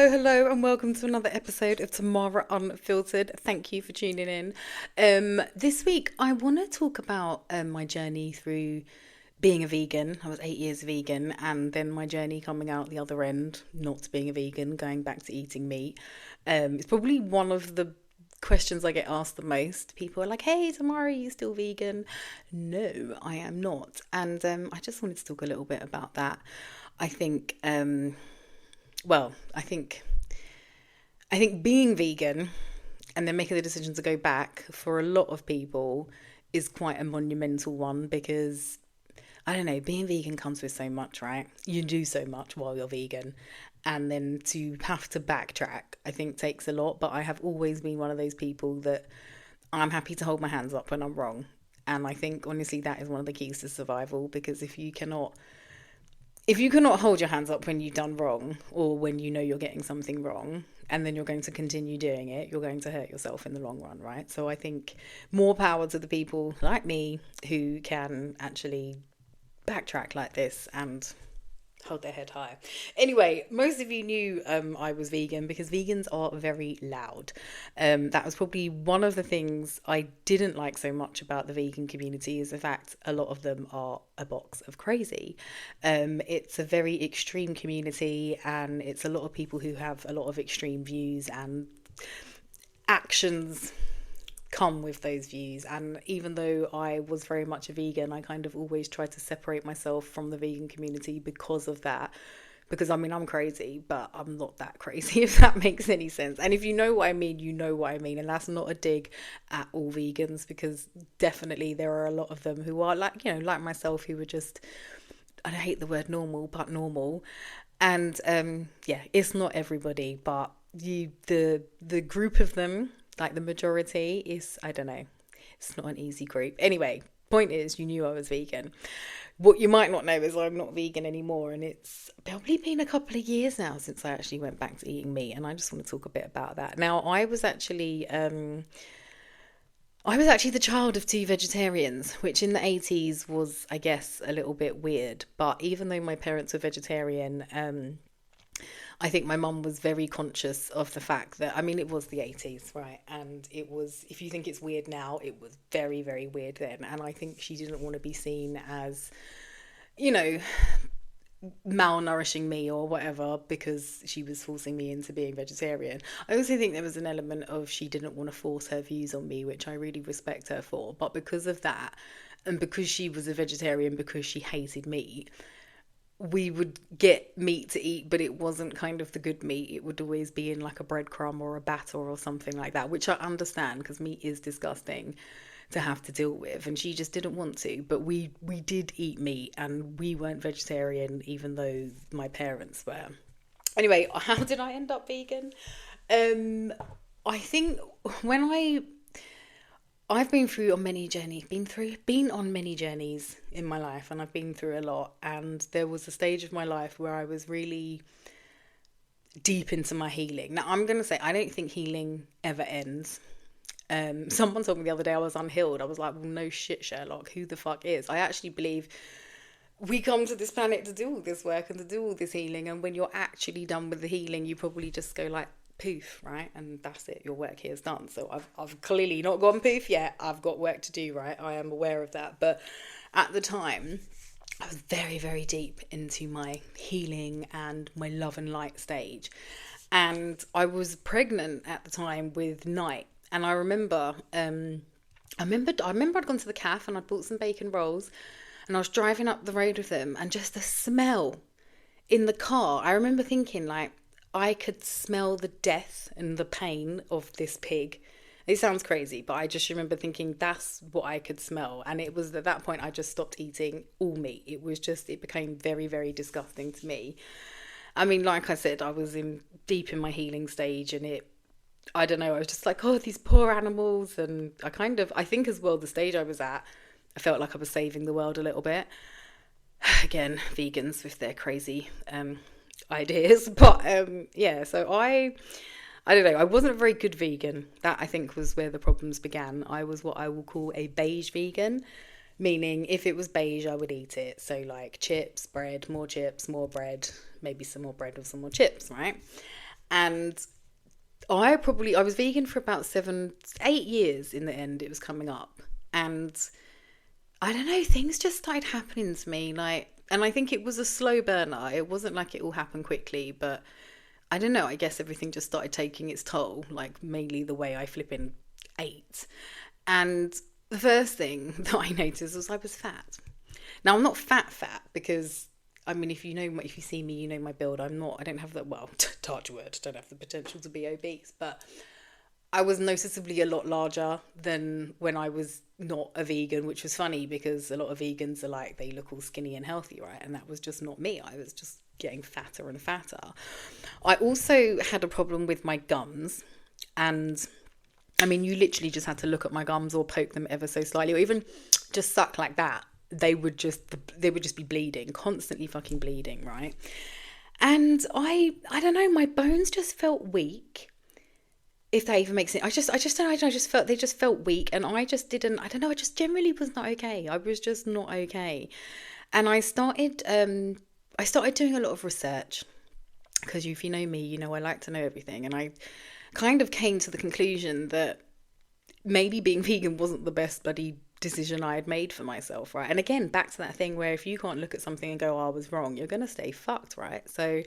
Hello, and welcome to another episode of Tamara Unfiltered. Thank you for tuning in. This week, I want to talk about my journey through being a vegan. I was 8 years vegan, and then my journey coming out the other end, not being a vegan, going back to eating meat. It's probably one of the questions I get asked the most. People are like, "Hey, Tamara, are you still vegan?" No, I am not, and I just wanted to talk a little bit about that. I think. I think being vegan and then making the decision to go back for a lot of people is quite a monumental one because I don't know, being vegan comes with so much, right? You do so much while you're vegan. And then to have to backtrack, I think takes a lot. But I have always been one of those people that I'm happy to hold my hands up when I'm wrong. And I think honestly that is one of the keys to survival, because if you cannot hold your hands up when you've done wrong or when you know you're getting something wrong and then you're going to continue doing it, you're going to hurt yourself in the long run, right? So I think more power to the people like me who can actually backtrack like this and hold their head high. Anyway, most of you knew I was vegan because vegans are very loud. That was probably one of the things I didn't like so much about the vegan community, is the fact a lot of them are a box of crazy. It's a very extreme community, and it's a lot of people who have a lot of extreme views, and actions come with those views. And even though I was very much a vegan, I kind of always tried to separate myself from the vegan community because of that. Because I mean, I'm crazy, but I'm not that crazy, if that makes any sense. And if you know what I mean, you know what I mean. And that's not a dig at all vegans, because definitely there are a lot of them who are like, like myself, who were just, I hate the word normal, but normal. And it's not everybody, but the group of them, like the majority, is, I don't know, it's not an easy group. Anyway, point is, you knew I was vegan. What you might not know is I'm not vegan anymore, and it's probably been a couple of years now since I actually went back to eating meat, and I just want to talk a bit about that. Now, I was actually the child of two vegetarians, which in the 80s was, I guess, a little bit weird. But even though my parents were vegetarian, I think my mum was very conscious of the fact that, I mean, it was the 80s, right? And it was, if you think it's weird now, it was very, very weird then. And I think she didn't want to be seen as, malnourishing me or whatever because she was forcing me into being vegetarian. I also think there was an element of she didn't want to force her views on me, which I really respect her for. But because of that, and because she was a vegetarian, because she hated meat, we would get meat to eat, but it wasn't kind of the good meat. It would always be in like a breadcrumb or a batter or something like that, which I understand because meat is disgusting to have to deal with, and she just didn't want to. But we did eat meat, and we weren't vegetarian even though my parents were. Anyway, how did I end up vegan? I think when I've been through on many journeys, been on many journeys in my life, and I've been through a lot. And there was a stage of my life where I was really deep into my healing. Now, I'm going to say, I don't think healing ever ends. Someone told me the other day I was unhealed. I was like, well, no shit, Sherlock. Who the fuck is? I actually believe we come to this planet to do all this work and to do all this healing. And when you're actually done with the healing, you probably just go like, poof, right? And that's it, your work here is done. So I've clearly not gone poof yet. I've got work to do, right? I am aware of that. But at the time, I was very, very deep into my healing and my love and light stage. And I was pregnant at the time with Night. And I remember I'd gone to the cafe and I'd bought some bacon rolls, and I was driving up the road with them, and just the smell in the car, I remember thinking, like, I could smell the death and the pain of this pig. It sounds crazy, but I just remember thinking that's what I could smell. And it was at that point I just stopped eating all meat. It became very, very disgusting to me. I mean, like I said, I was deep in my healing stage, and I don't know, I was just like, oh, these poor animals. And I think as well, the stage I was at, I felt like I was saving the world a little bit. Again, vegans with their crazy ideas. But so I don't know, I wasn't a very good vegan. That, I think, was where the problems began. I was what I will call a beige vegan, meaning if it was beige, I would eat it. So like chips, bread, more chips, more bread, maybe some more bread with some more chips, right? And I was vegan for about 8 years in the end. It was coming up. And I don't know, things just started happening to me. And I think it was a slow burner. It wasn't like it all happened quickly, but I don't know. I guess everything just started taking its toll, like mainly the way I flipping ate. And the first thing that I noticed was I was fat. Now, I'm not fat because, I mean, if you see me, you know my build. I don't have that, well, touch word, don't have the potential to be obese, but I was noticeably a lot larger than when I was not a vegan, which was funny because a lot of vegans are like, they look all skinny and healthy, right? And that was just not me. I was just getting fatter and fatter. I also had a problem with my gums, and I mean, you literally just had to look at my gums or poke them ever so slightly, or even just suck like that. They would just be bleeding, constantly fucking bleeding, right? And I don't know, my bones just felt weak. If that even makes sense. I just don't know, they just felt weak, and I just didn't, I don't know, I just generally was not okay. I was just not okay. And I started doing a lot of research, because if you know me, you know I like to know everything, and I kind of came to the conclusion that maybe being vegan wasn't the best bloody decision I had made for myself, right? And again, back to that thing where if you can't look at something and go, oh, I was wrong, you're going to stay fucked, right? So,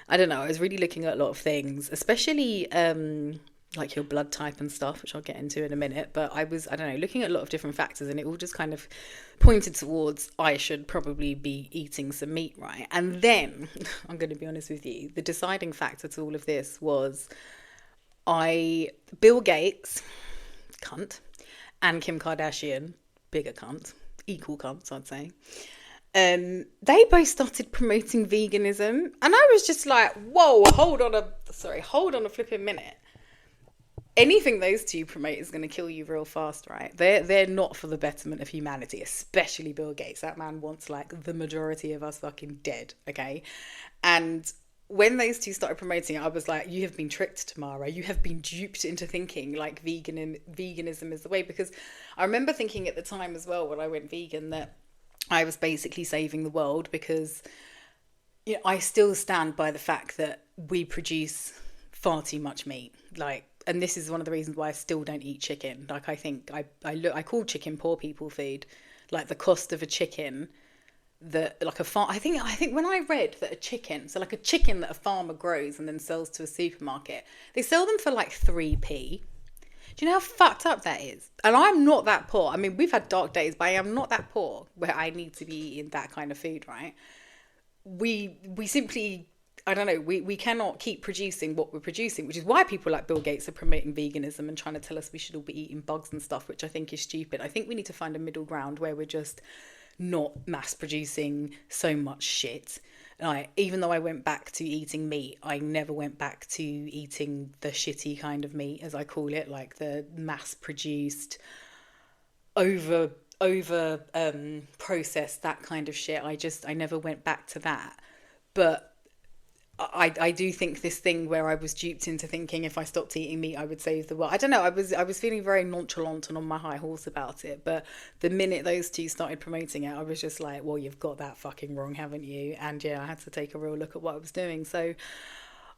I don't know, I was really looking at a lot of things, especially like your blood type and stuff, which I'll get into in a minute. But I don't know, looking at a lot of different factors, and it all just kind of pointed towards I should probably be eating some meat, right? And then, I'm going to be honest with you, the deciding factor to all of this was Bill Gates, cunt, and Kim Kardashian, bigger cunt, equal cunts, I'd say. They both started promoting veganism, and I was just like, whoa, hold on a flipping minute. Anything those two promote is going to kill you real fast, right? They're not for the betterment of humanity, especially Bill Gates. That man wants like the majority of us fucking dead, okay? And when those two started promoting it, I was like, you have been tricked, Tamara. You have been duped into thinking like veganism is the way. Because I remember thinking at the time as well when I went vegan that I was basically saving the world, because I still stand by the fact that we produce far too much meat. And this is one of the reasons why I still don't eat chicken. Like, I think I call chicken poor people food. Like, the cost of a chicken that like a farm, I think when I read that a chicken that a farmer grows and then sells to a supermarket, they sell them for like 3p. Do you know how fucked up that is? And I'm not that poor. I mean, we've had dark days, but I am not that poor where I need to be eating that kind of food, right? We simply, I don't know, we cannot keep producing what we're producing, which is why people like Bill Gates are promoting veganism and trying to tell us we should all be eating bugs and stuff, which I think is stupid. I think we need to find a middle ground where we're just not mass producing so much shit. Even though I went back to eating meat, I never went back to eating the shitty kind of meat, as I call it, like the mass produced, over processed, that kind of shit. I never went back to that. But I do think this thing where I was duped into thinking if I stopped eating meat, I would save the world. I don't know. I was feeling very nonchalant and on my high horse about it. But the minute those two started promoting it, I was just like, well, you've got that fucking wrong, haven't you? And yeah, I had to take a real look at what I was doing. So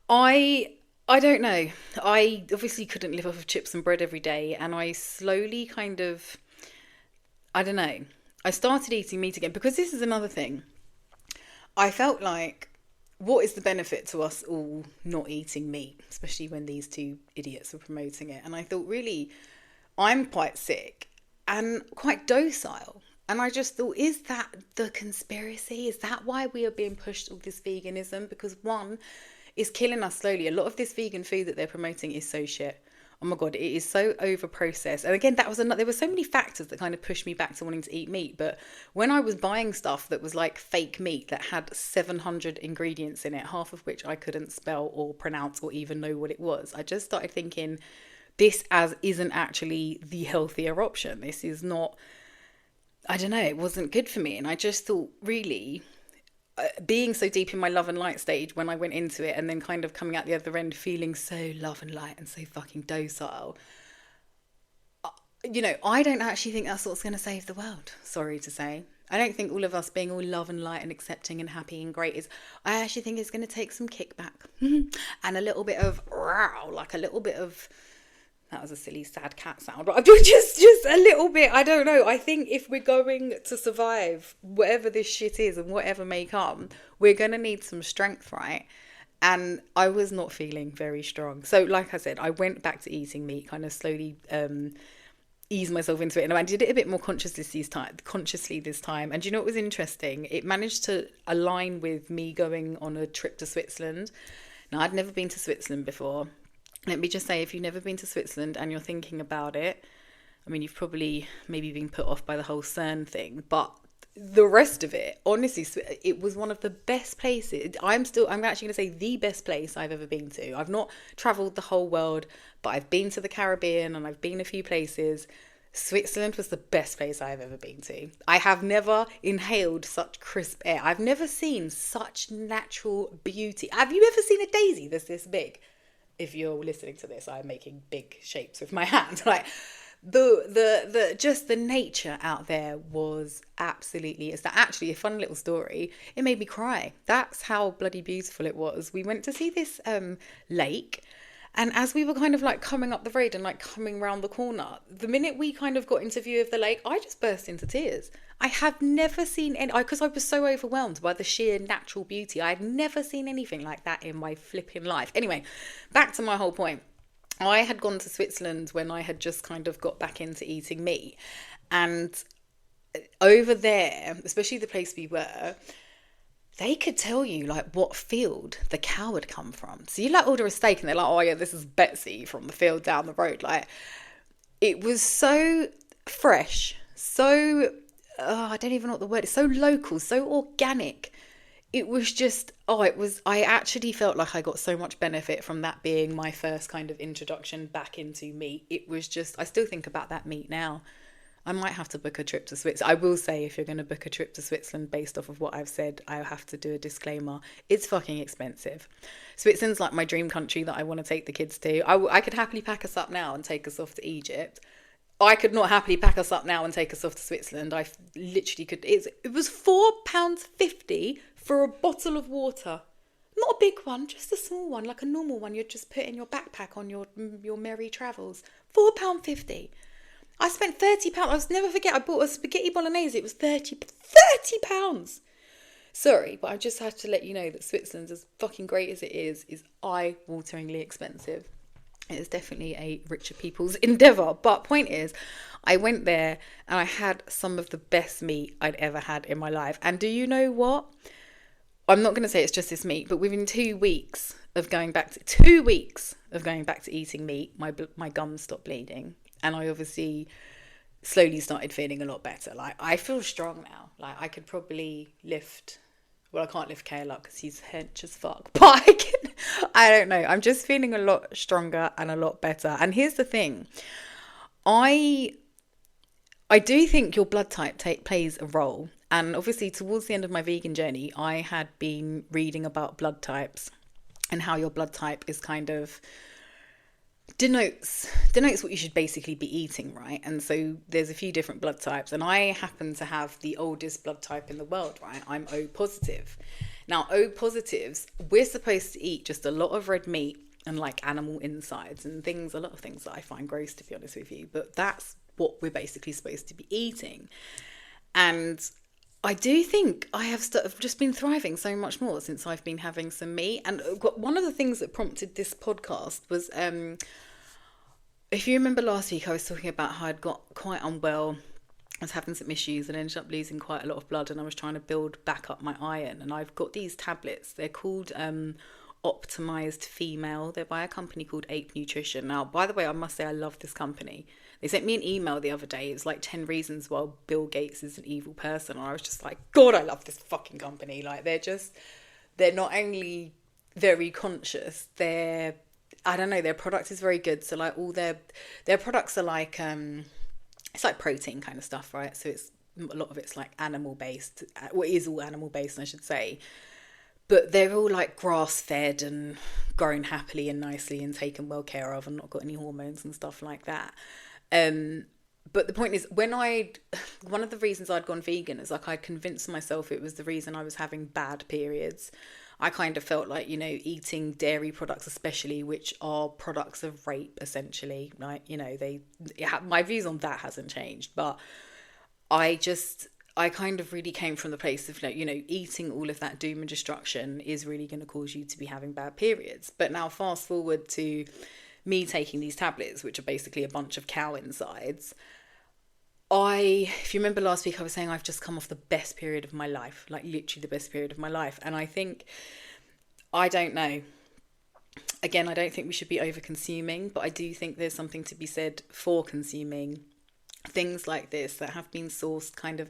I don't know. I obviously couldn't live off of chips and bread every day. And I slowly kind of, I don't know. I started eating meat again, because this is another thing. I felt like, what is the benefit to us all not eating meat, especially when these two idiots are promoting it? And I thought, really, I'm quite sick and quite docile. And I just thought, is that the conspiracy? Is that why we are being pushed all this veganism? Because one, it's killing us slowly. A lot of this vegan food that they're promoting is so shit. Oh my God, it is so over processed. And again, there were so many factors that kind of pushed me back to wanting to eat meat. But when I was buying stuff that was like fake meat that had 700 ingredients in it, half of which I couldn't spell or pronounce or even know what it was, I just started thinking, this isn't actually the healthier option. This is not, I don't know, it wasn't good for me. And I just thought, really, being so deep in my love and light stage when I went into it, and then kind of coming out the other end feeling so love and light and so fucking docile, I don't actually think that's what's going to save the world, sorry to say. I don't think all of us being all love and light and accepting and happy and great is, I actually think it's going to take some kickback and a little bit of, like a little bit of, that was a silly sad cat sound, but I'm doing just a little bit, I don't know. I think if we're going to survive whatever this shit is and whatever may come, we're going to need some strength, right? And I was not feeling very strong. So like I said, I went back to eating meat, kind of slowly ease myself into it, and I did it a bit more consciously this time. And you know what was interesting? It managed to align with me going on a trip to Switzerland. Now, I'd never been to Switzerland before. Let me just say, if you've never been to Switzerland and you're thinking about it, I mean, you've probably maybe been put off by the whole CERN thing, but the rest of it, honestly, it was one of the best places. I'm actually going to say the best place I've ever been to. I've not travelled the whole world, but I've been to the Caribbean and I've been a few places. Switzerland was the best place I've ever been to. I have never inhaled such crisp air. I've never seen such natural beauty. Have you ever seen a daisy that's this big? If you're listening to this, I'm making big shapes with my hand. Like the just the nature out there was absolutely, it's actually a fun little story. It made me cry. That's how bloody beautiful it was. We went to see this lake, and as we were kind of like coming up the road and like coming round the corner, the minute we kind of got into view of the lake, I just burst into tears. I have never seen any, because I was so overwhelmed by the sheer natural beauty. I had never seen anything like that in my flipping life. Anyway, back to my whole point. I had gone to Switzerland when I had just kind of got back into eating meat. And over there, especially the place we were, they could tell you like what field the cow had come from. So you like order a steak and they're like, oh yeah, this is Betsy from the field down the road. Like, it was so fresh, so, I don't even know what the word is, so local, so organic. It was just, I actually felt like I got so much benefit from that being my first kind of introduction back into meat. It was just, I still think about that meat now. I might have to book a trip to Switzerland. I will say, if you're going to book a trip to Switzerland based off of what I've said, I have to do a disclaimer. It's fucking expensive. Switzerland's like my dream country that I want to take the kids to. I could happily pack us up now and take us off to Egypt. I could not happily pack us up now and take us off to Switzerland. I literally could. It was £4.50 for a bottle of water. Not a big one, just a small one, like a normal one you'd just put in your backpack on your merry travels. £4.50. I spent £30. I'll never forget, I bought a spaghetti bolognese. It was £30. Sorry, but I just had to let you know that Switzerland, as fucking great as it is eye-wateringly expensive. It is definitely a richer people's endeavour. But point is, I went there and I had some of the best meat I'd ever had in my life. And do you know what? I'm not going to say it's just this meat, but within 2 weeks of going back to eating meat, my gums stopped bleeding. And I obviously slowly started feeling a lot better. Like, I feel strong now. Like, I could probably lift... Well, I can't lift Kale up because he's hench as fuck. But I don't know. I'm just feeling a lot stronger and a lot better. And here's the thing. I do think your blood type plays a role. And obviously, towards the end of my vegan journey, I had been reading about blood types and how your blood type is kind of... denotes what you should basically be eating, right? And so there's a few different blood types, and I happen to have the oldest blood type in the world, right? I'm O positive. Now, O positives, we're supposed to eat just a lot of red meat and like animal insides and things, a lot of things that I find gross, to be honest with you, but that's what we're basically supposed to be eating. And I do think I have just been thriving so much more since I've been having some meat. And one of the things that prompted this podcast was, if you remember last week, I was talking about how I'd got quite unwell. I was having some issues and ended up losing quite a lot of blood, and I was trying to build back up my iron. And I've got these tablets. They're called Optimized Female. They're by a company called Ape Nutrition. Now, by the way, I must say I love this company. They sent me an email the other day. It was like 10 reasons why Bill Gates is an evil person. And I was just like, God, I love this fucking company. Like, they're not only very conscious, I don't know, their product is very good. So like all their products are like, it's like protein kind of stuff, right? So a lot of it's like animal based, what is all animal based, I should say. But they're all like grass fed and grown happily and nicely and taken well care of and not got any hormones and stuff like that. But the point is, one of the reasons I'd gone vegan is like I'd convinced myself it was the reason I was having bad periods. I kind of felt like, eating dairy products, especially, which are products of rape, essentially, like, my views on that hasn't changed, but I kind of really came from the place of, eating all of that doom and destruction is really going to cause you to be having bad periods. But now fast forward to me taking these tablets, which are basically a bunch of cow insides. If you remember last week, I was saying I've just come off the best period of my life, like literally the best period of my life. And I think, I don't know. Again, I don't think we should be over consuming, but I do think there's something to be said for consuming things like this that have been sourced kind of,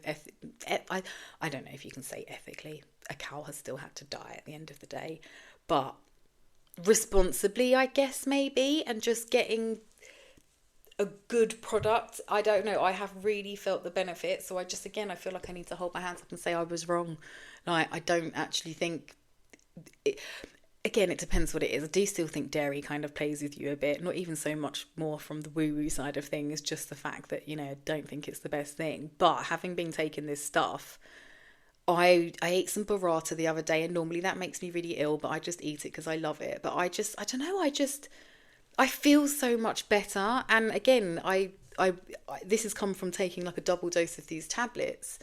I don't know if you can say ethically. A cow has still had to die at the end of the day, but responsibly, I guess, maybe, and just getting a good product. I don't know. I have really felt the benefit. So I feel like I need to hold my hands up and say I was wrong. Like, I don't actually think it, again, it depends what it is. I do still think dairy kind of plays with you a bit, not even so much more from the woo-woo side of things, just the fact that, I don't think it's the best thing. But having been taking this stuff, I ate some burrata the other day, and normally that makes me really ill, but I just eat it because I love it. But I don't know, I feel so much better. And again, I this has come from taking like a double dose of these tablets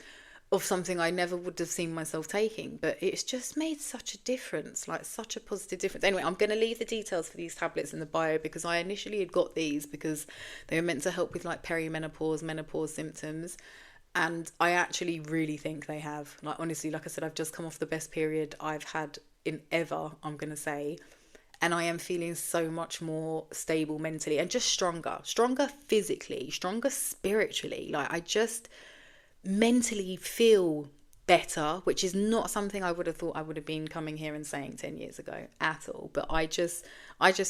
of something I never would have seen myself taking, but it's just made such a difference, like such a positive difference. Anyway, I'm going to leave the details for these tablets in the bio, because I initially had got these because they were meant to help with like perimenopause, menopause symptoms. And I actually really think they have. Like, honestly, like I said, I've just come off the best period I've had in ever, I'm going to say. And I am feeling so much more stable mentally and just stronger physically, stronger spiritually. Like, I just mentally feel better, which is not something I would have thought I would have been coming here and saying 10 years ago at all. But I just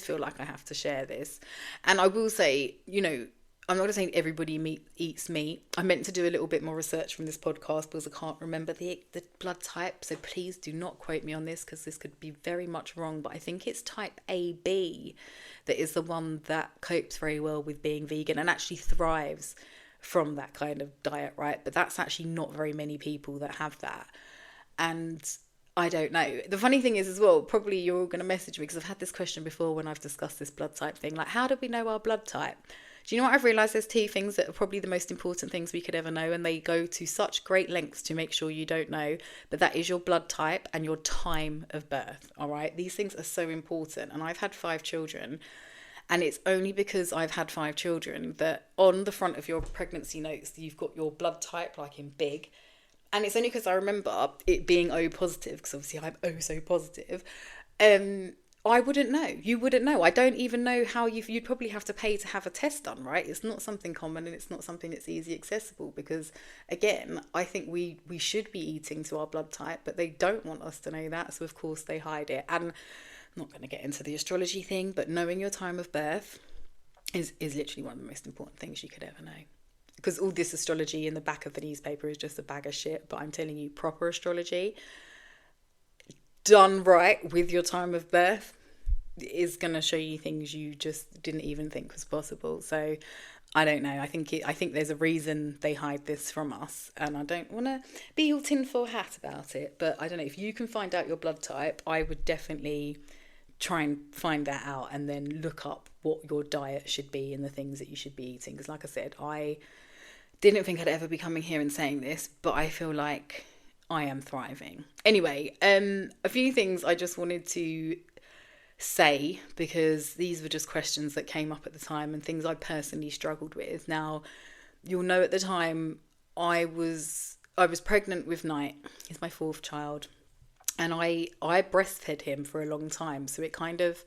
feel like I have to share this. And I will say, I'm not saying everybody eats meat. I meant to do a little bit more research from this podcast because I can't remember the blood type. So please do not quote me on this, because this could be very much wrong. But I think it's type AB that is the one that copes very well with being vegan and actually thrives from that kind of diet, right? But that's actually not very many people that have that. And I don't know. The funny thing is as well, probably you're all going to message me because I've had this question before when I've discussed this blood type thing. Like, how do we know our blood type? Do you know what I've realised? There's two things that are probably the most important things we could ever know, and they go to such great lengths to make sure you don't know, but that is your blood type and your time of birth, all right? These things are so important, and I've had 5 children, and it's only because I've had 5 children that on the front of your pregnancy notes, you've got your blood type, like in big, and it's only because I remember it being O positive, because obviously I'm O so positive, I wouldn't know. You wouldn't know. I don't even know how you'd probably have to pay to have a test done, right? It's not something common, and it's not something that's easy accessible, because again, I think we should be eating to our blood type, but they don't want us to know that. So of course they hide it. And I'm not going to get into the astrology thing, but knowing your time of birth is literally one of the most important things you could ever know. Because all this astrology in the back of the newspaper is just a bag of shit. But I'm telling you, proper astrology done right with your time of birth is going to show you things you just didn't even think was possible. So I don't know. I think there's a reason they hide this from us, and I don't want to be all tinfoil hat about it. But I don't know, if you can find out your blood type, I would definitely try and find that out, and then look up what your diet should be and the things that you should be eating. Because like I said, I didn't think I'd ever be coming here and saying this, but I feel like I am thriving. Anyway, a few things I just wanted to say, because these were just questions that came up at the time and things I personally struggled with. Now, you'll know at the time I was pregnant with Knight. He's my 4th child, and I breastfed him for a long time. So it kind of,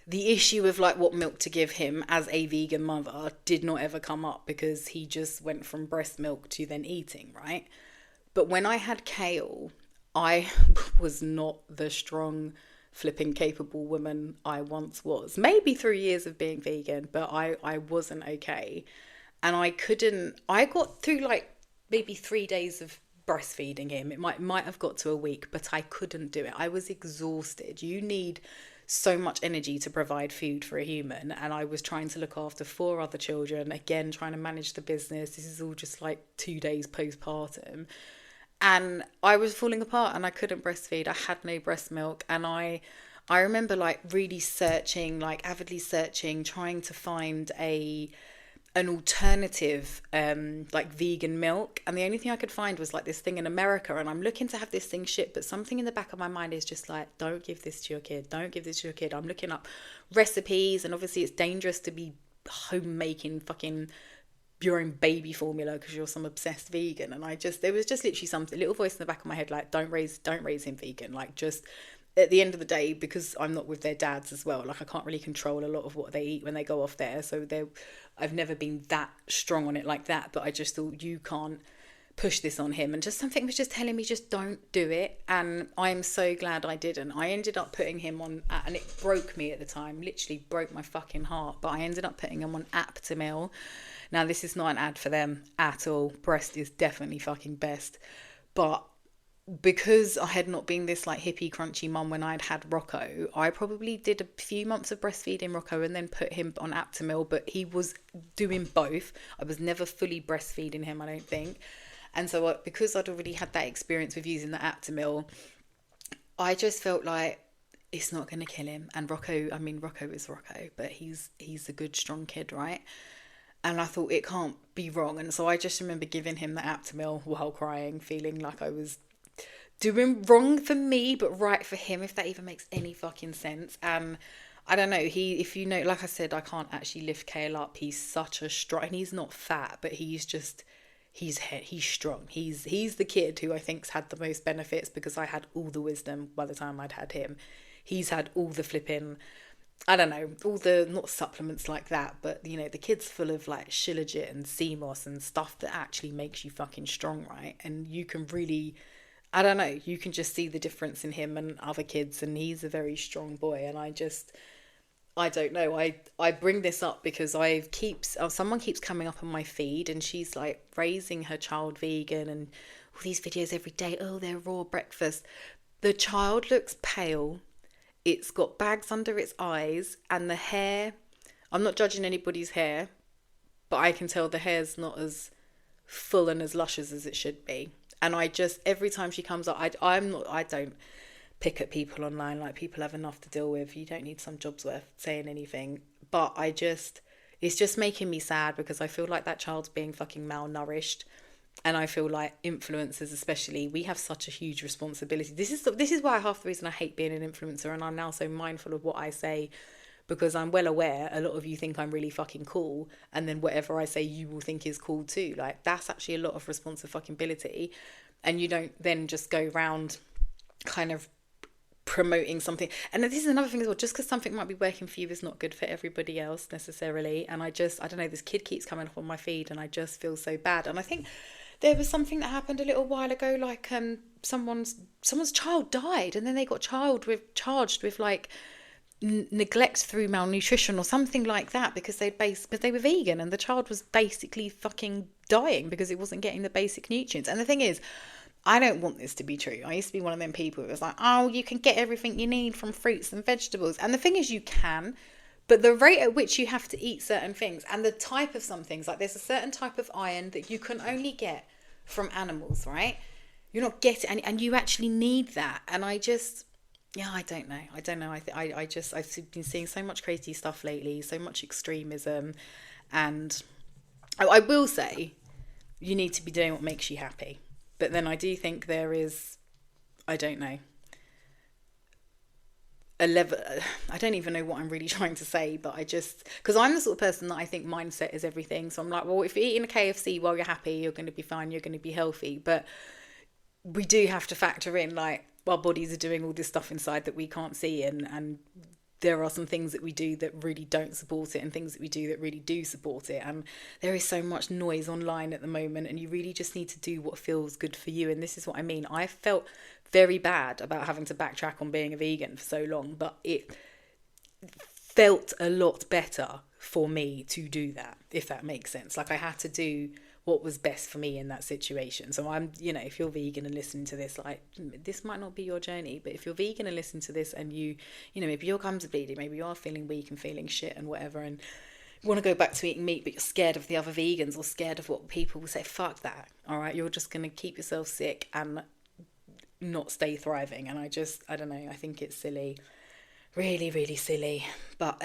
the issue of like what milk to give him as a vegan mother did not ever come up, because he just went from breast milk to then eating, right? But when I had Kale, I was not the strong, flipping capable woman I once was. Maybe through years of being vegan, but I wasn't okay. And I got through like maybe 3 days of breastfeeding him. It might have got to a week, but I couldn't do it. I was exhausted. You need so much energy to provide food for a human, and I was trying to look after 4 other children, again trying to manage the business. This is all just like 2 days postpartum, and I was falling apart and I couldn't breastfeed. I had no breast milk, and I remember like really searching, like avidly searching, trying to find an alternative like vegan milk, and the only thing I could find was like this thing in America, and I'm looking to have this thing shipped, but something in the back of my mind is just like, don't give this to your kid, don't give this to your kid. I'm looking up recipes, and obviously it's dangerous to be home making fucking your own baby formula because you're some obsessed vegan. And there was just literally something, a little voice in the back of my head like, don't raise him vegan. Like, just at the end of the day, because I'm not with their dads as well, like I can't really control a lot of what they eat when they go off there, so I've never been that strong on it like that, but I just thought, you can't push this on him. And just something was just telling me, just don't do it. And I'm so glad I didn't. I ended up putting him on, and it broke me at the time, literally broke my fucking heart, but I ended up putting him on Aptamil. Now, this is not an ad for them at all. Breast is definitely fucking best. But because I had not been this like hippie crunchy mum when I'd had Rocco, I probably did a few months of breastfeeding Rocco and then put him on Aptamil, but he was doing both. I was never fully breastfeeding him, I don't think. And so because I'd already had that experience with using the Aptamil, I just felt like it's not going to kill him. And Rocco is Rocco, but he's a good, strong kid, right? And I thought, it can't be wrong. And so I just remember giving him the Aptamil while crying, feeling like I was doing wrong for me, but right for him, if that even makes any fucking sense. And I don't know, if you know, like I said, I can't actually lift Kale up. He's such a strong, and he's not fat, but he's strong. He's the kid who I think's had the most benefits, because I had all the wisdom by the time I'd had him. He's had all the flipping, I don't know, all the, not supplements like that, but you know, the kid's full of like Shilajit and sea moss and stuff that actually makes you fucking strong, right? And you can really, I don't know, you can just see the difference in him and other kids, and he's a very strong boy. And I don't know, I bring this up because someone keeps coming up on my feed, and she's like raising her child vegan, and all these videos every day, oh, their raw breakfast. The child looks pale, it's got bags under its eyes, and the hair, I'm not judging anybody's hair, but I can tell the hair's not as full and as luscious as it should be. And I just, every time she comes up, I don't pick at people online. Like, people have enough to deal with. You don't need some jobs worth saying anything. But it's just making me sad, because I feel like that child's being fucking malnourished. And I feel like influencers especially, we have such a huge responsibility. This is why half the reason I hate being an influencer, and I'm now so mindful of what I say, because I'm well aware a lot of you think I'm really fucking cool, and then whatever I say you will think is cool too. Like, that's actually a lot of responsibility, and you don't then just go around kind of promoting something. And this is another thing as well, just because something might be working for you is not good for everybody else necessarily. And I don't know, this kid keeps coming up on my feed, and I just feel so bad. And I think there was something that happened a little while ago, like someone's child died, and then they got charged with like neglect through malnutrition or something like that, because they were vegan, and the child was basically fucking dying because it wasn't getting the basic nutrients. And the thing is, I don't want this to be true. I used to be one of them people who was like, oh, you can get everything you need from fruits and vegetables. And the thing is, you can, but the rate at which you have to eat certain things, and the type of some things, like there's a certain type of iron that you can only get from animals, right? You're not getting, and you actually need that. And I don't know. I've been seeing so much crazy stuff lately, so much extremism. And I will say, you need to be doing what makes you happy. But then I do think there is, I don't know, a level, I don't even know what I'm really trying to say, but because I'm the sort of person that I think mindset is everything. So I'm like, well, if you're eating a KFC while you're happy, you're going to be fine, you're going to be healthy. But we do have to factor in, like, our bodies are doing all this stuff inside that we can't see, and there are some things that we do that really don't support it, and things that we do that really do support it. And there is so much noise online at the moment, and you really just need to do what feels good for you. And this is what I mean. I felt very bad about having to backtrack on being a vegan for so long, but it felt a lot better for me to do that, if that makes sense. Like, I had to do what was best for me in that situation. So I'm, if you're vegan and listening to this, like, this might not be your journey, but if you're vegan and listening to this and maybe your gums are bleeding, maybe you are feeling weak and feeling shit and whatever, and you want to go back to eating meat, but you're scared of the other vegans or scared of what people will say, fuck that. All right. You're just going to keep yourself sick and not stay thriving. And I don't know. I think it's silly. Really, really silly. But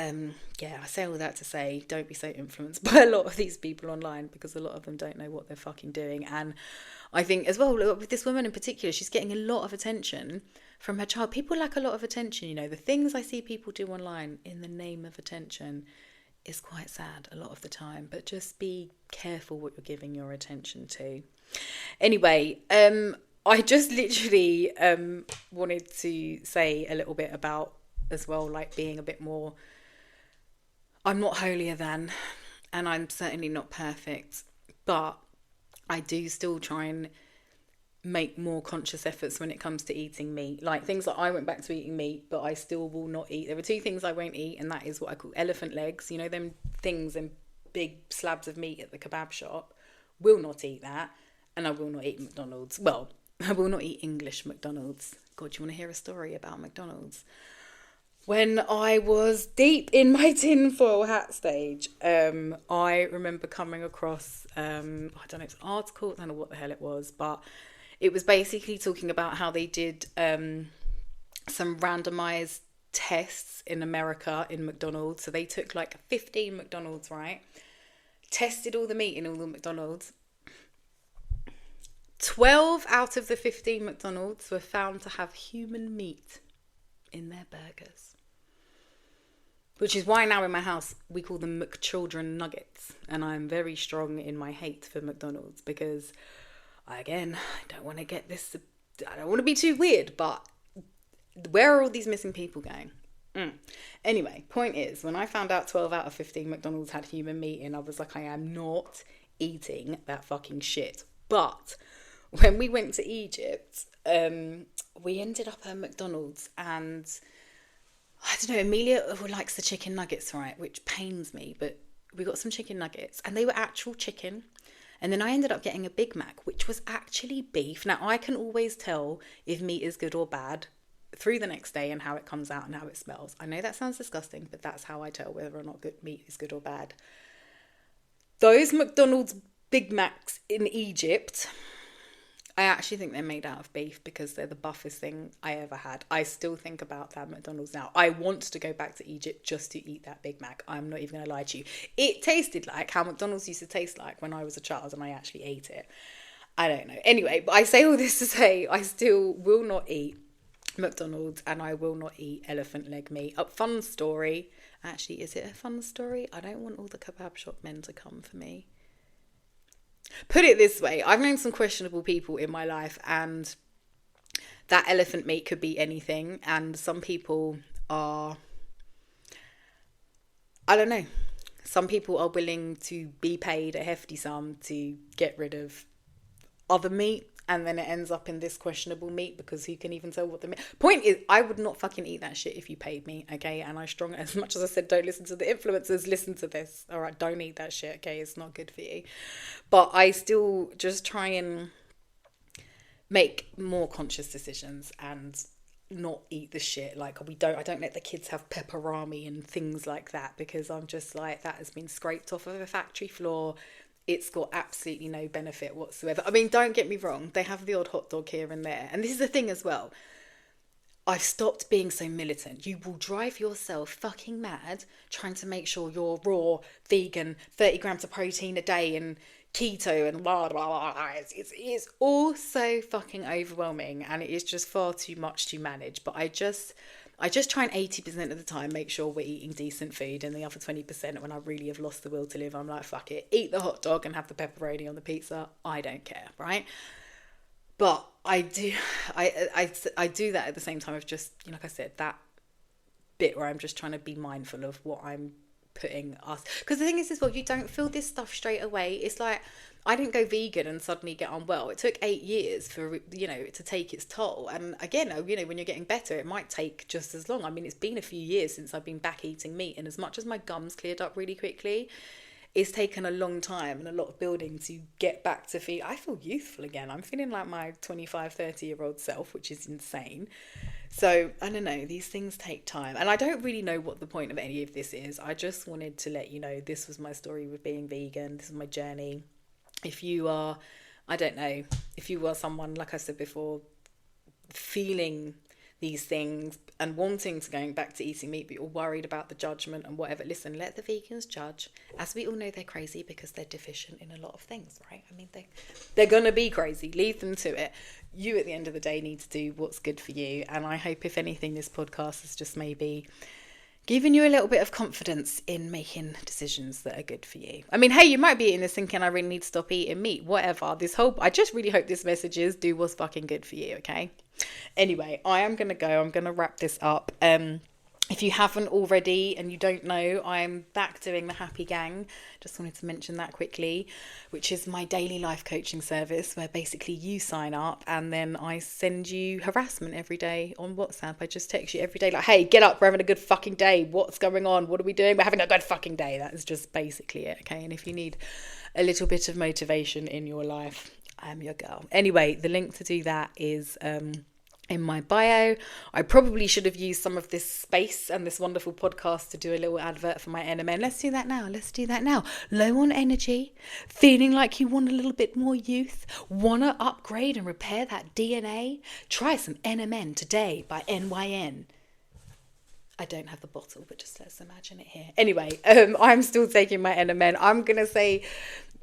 yeah, I say all that to say, don't be so influenced by a lot of these people online, because a lot of them don't know what they're fucking doing. And I think as well, with this woman in particular, she's getting a lot of attention from her child. People lack a lot of attention. The things I see people do online in the name of attention is quite sad a lot of the time. But just be careful what you're giving your attention to. Anyway, I just literally wanted to say a little bit about as well, like being a bit more, I'm not holier than, and I'm certainly not perfect, but I do still try and make more conscious efforts when it comes to eating meat. Like things like I went back to eating meat, but I still will not eat. There are two things I won't eat, and that is what I call elephant legs. Them things and big slabs of meat at the kebab shop. Will not eat that. And I will not eat McDonald's. Well, I will not eat English McDonald's. God, do you want to hear a story about McDonald's? When I was deep in my tinfoil hat stage, I remember coming across, I don't know, it's an article, I don't know what the hell it was, but it was basically talking about how they did some randomized tests in America in McDonald's. So they took like 15 McDonald's, right? Tested all the meat in all the McDonald's. 12 out of the 15 McDonald's were found to have human meat in their burgers. Which is why now in my house we call them McChildren nuggets. And I'm very strong in my hate for McDonald's, because, again, I don't want to be too weird, but where are all these missing people going? Anyway, point is, when I found out 12 out of 15 McDonald's had human meat in, I was like, I am not eating that fucking shit. But when we went to Egypt, we ended up at McDonald's, and I don't know, Amelia likes the chicken nuggets, right? Which pains me, but we got some chicken nuggets and they were actual chicken. And then I ended up getting a Big Mac, which was actually beef. Now, I can always tell if meat is good or bad through the next day and how it comes out and how it smells. I know that sounds disgusting, but that's how I tell whether or not good meat is good or bad. Those McDonald's Big Macs in Egypt, I actually think they're made out of beef, because they're the buffest thing I ever had. I still think about that McDonald's now. I want to go back to Egypt just to eat that Big Mac. I'm not even going to lie to you. It tasted like how McDonald's used to taste like when I was a child and I actually ate it. I don't know. Anyway, but I say all this to say I still will not eat McDonald's, and I will not eat elephant leg meat. A fun story. Actually, is it a fun story? I don't want all the kebab shop men to come for me. Put it this way, I've known some questionable people in my life, and that elephant meat could be anything. And some people are, I don't know, some people are willing to be paid a hefty sum to get rid of other meat, and then it ends up in this questionable meat, because who can even tell what the meat... Point is, I would not fucking eat that shit if you paid me, okay? And as much as I said, don't listen to the influencers, listen to this, all right? Don't eat that shit, okay? It's not good for you. But I still just try and make more conscious decisions and not eat the shit. Like, I don't let the kids have pepperami and things like that, because I'm just like, that has been scraped off of a factory floor. It's got absolutely no benefit whatsoever. I mean, don't get me wrong. They have the odd hot dog here and there. And this is the thing as well. I've stopped being so militant. You will drive yourself fucking mad trying to make sure you're raw, vegan, 30 grams of protein a day and keto and blah, blah, blah. It's all so fucking overwhelming, and it is just far too much to manage. But I just try and 80% of the time make sure we're eating decent food, and the other 20% when I really have lost the will to live, I'm like, fuck it, eat the hot dog and have the pepperoni on the pizza. I don't care, right? But I do that at the same time of just, like I said, that bit where I'm just trying to be mindful of what I'm putting us, because the thing is as well, you don't feel this stuff straight away. It's like, I didn't go vegan and suddenly get unwell. It took 8 years for, to take its toll. And again, when you're getting better, it might take just as long. I mean, it's been a few years since I've been back eating meat, and as much as my gums cleared up really quickly, it's taken a long time and a lot of building to get back to feel, I feel youthful again. I'm feeling like my 25, 30-year-old self, which is insane. So, I don't know, these things take time. And I don't really know what the point of any of this is. I just wanted to let you know this was my story with being vegan. This is my journey. If you are, I don't know, if you are someone, like I said before, feeling these things and wanting to going back to eating meat, but you're worried about the judgment and whatever, listen, let the vegans judge. As we all know, they're crazy because they're deficient in a lot of things, right? I mean, they're gonna be crazy. Leave them to it. You, at the end of the day, need to do what's good for you. And I hope, if anything, this podcast has just maybe giving you a little bit of confidence in making decisions that are good for you. I mean, hey, you might be eating this thinking, I really need to stop eating meat, whatever. I just really hope this message is do what's fucking good for you, okay? Anyway, I am going to go. I'm going to wrap this up. If you haven't already and you don't know, I'm back doing the Happy Gang. Just wanted to mention that quickly, which is my daily life coaching service where basically you sign up and then I send you harassment every day on WhatsApp. I just text you every day like, hey, get up, we're having a good fucking day. What's going on? What are we doing? We're having a good fucking day. That is just basically it, okay? And if you need a little bit of motivation in your life, I'm your girl. Anyway, the link to do that is in my bio. I probably should have used some of this space and this wonderful podcast to do a little advert for my NMN. Let's do that now. Low on energy, feeling like you want a little bit more youth, want to upgrade and repair that DNA? Try some NMN today by NYN. I don't have the bottle, but just let's imagine it here. Anyway, I'm still taking my NMN. I'm going to say,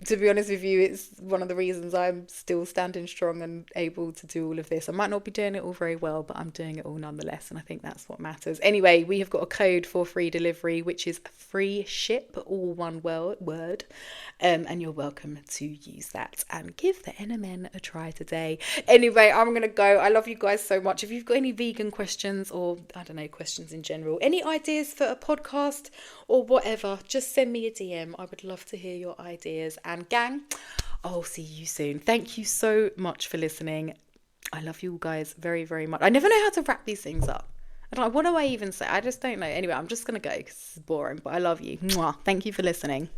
to be honest with you, it's one of the reasons I'm still standing strong and able to do all of this. I might not be doing it all very well, but I'm doing it all nonetheless. And I think that's what matters. Anyway, we have got a code for free delivery, which is free ship, all one word. And you're welcome to use that and give the NMN a try today. Anyway, I'm going to go. I love you guys so much. If you've got any vegan questions or, I don't know, questions in general, any ideas for a podcast or whatever, just send me a DM. I would love to hear your ideas. And gang, I'll see you soon. Thank you so much for listening. I love you guys very, very much. I never know how to wrap these things up. I don't know, what do I even say? I just don't know. Anyway, I'm just going to go because it's boring, but I love you. Mwah. Thank you for listening.